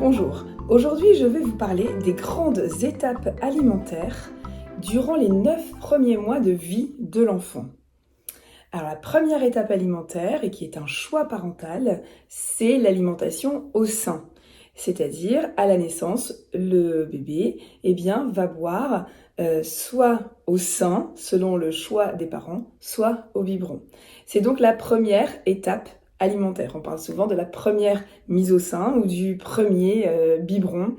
Bonjour, aujourd'hui je vais vous parler des grandes étapes alimentaires durant les 9 premiers mois de vie de l'enfant. Alors la première étape alimentaire, et qui est un choix parental, c'est l'alimentation au sein. C'est-à-dire, à la naissance, le bébé va boire soit au sein, selon le choix des parents, soit au biberon. C'est donc la première étape alimentaire. On parle souvent de la première mise au sein ou du premier biberon,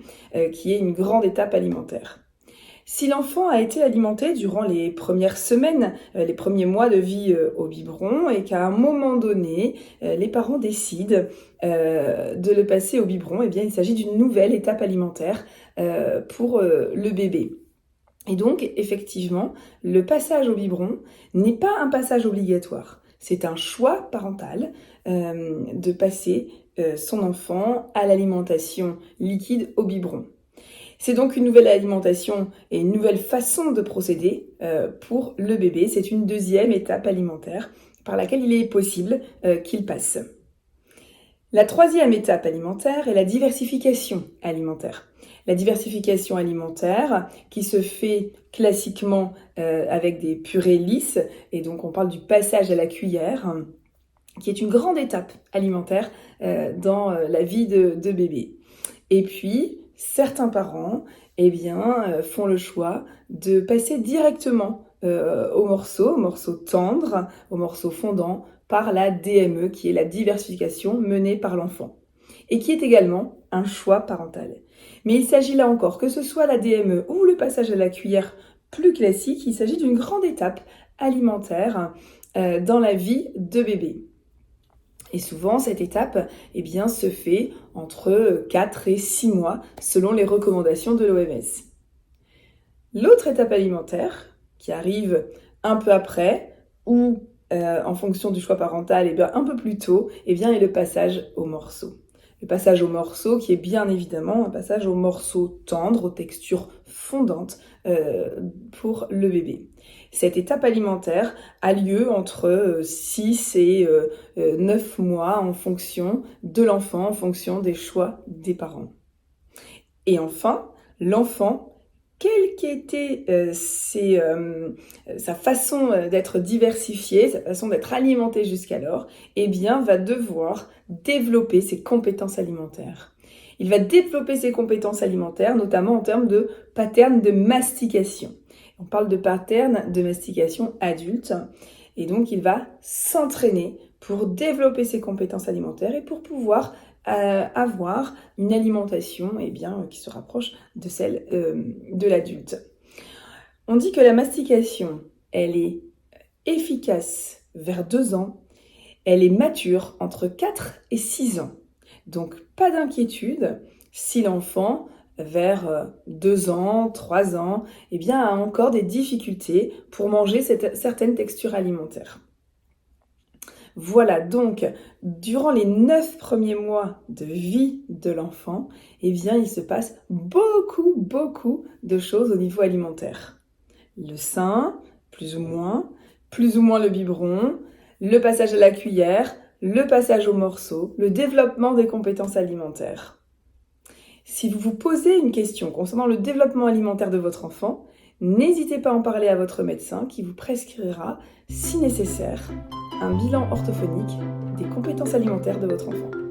qui est une grande étape alimentaire. Si l'enfant a été alimenté durant les premières semaines, les premiers mois de vie au biberon, et qu'à un moment donné, les parents décident de le passer au biberon, il s'agit d'une nouvelle étape alimentaire pour le bébé. Et donc, effectivement, le passage au biberon n'est pas un passage obligatoire. C'est un choix parental de passer son enfant à l'alimentation liquide au biberon. C'est donc une nouvelle alimentation et une nouvelle façon de procéder pour le bébé. C'est une deuxième étape alimentaire par laquelle il est possible qu'il passe. La troisième étape alimentaire est la diversification alimentaire. La diversification alimentaire qui se fait classiquement avec des purées lisses, et donc on parle du passage à la cuillère, qui est une grande étape alimentaire dans la vie de bébé. Et puis, certains parents font le choix de passer directement au morceau tendre, au morceau fondant, par la DME, qui est la diversification menée par l'enfant, et qui est également un choix parental. Mais il s'agit là encore, que ce soit la DME ou le passage à la cuillère plus classique, il s'agit d'une grande étape alimentaire dans la vie de bébé. Et souvent, cette étape se fait entre 4 et 6 mois, selon les recommandations de l'OMS. L'autre étape alimentaire, qui arrive un peu après, ou en fonction du choix parental, un peu plus tôt, est le passage au morceau. Le passage au morceau qui est bien évidemment un passage au morceau tendre, aux textures fondantes pour le bébé. Cette étape alimentaire a lieu entre 6 et 9 mois en fonction de l'enfant, en fonction des choix des parents. Et enfin, l'enfant, quelle qu'était sa façon d'être diversifiée, sa façon d'être alimenté jusqu'alors, va devoir développer ses compétences alimentaires. Il va développer ses compétences alimentaires, notamment en termes de patterns de mastication. On parle de patterns de mastication adulte, et donc il va s'entraîner pour développer ses compétences alimentaires et pour pouvoir avoir une alimentation qui se rapproche de celle de l'adulte. On dit que la mastication, elle est efficace vers 2 ans, elle est mature entre 4 et 6 ans. Donc pas d'inquiétude si l'enfant, vers 2 ans, 3 ans, a encore des difficultés pour manger certaines textures alimentaires. Voilà donc, durant les 9 premiers mois de vie de l'enfant, il se passe beaucoup de choses au niveau alimentaire. Le sein, plus ou moins le biberon, le passage à la cuillère, le passage au morceau, le développement des compétences alimentaires. Si vous vous posez une question concernant le développement alimentaire de votre enfant, n'hésitez pas à en parler à votre médecin qui vous prescrira, si nécessaire, un bilan orthophonique des compétences alimentaires de votre enfant.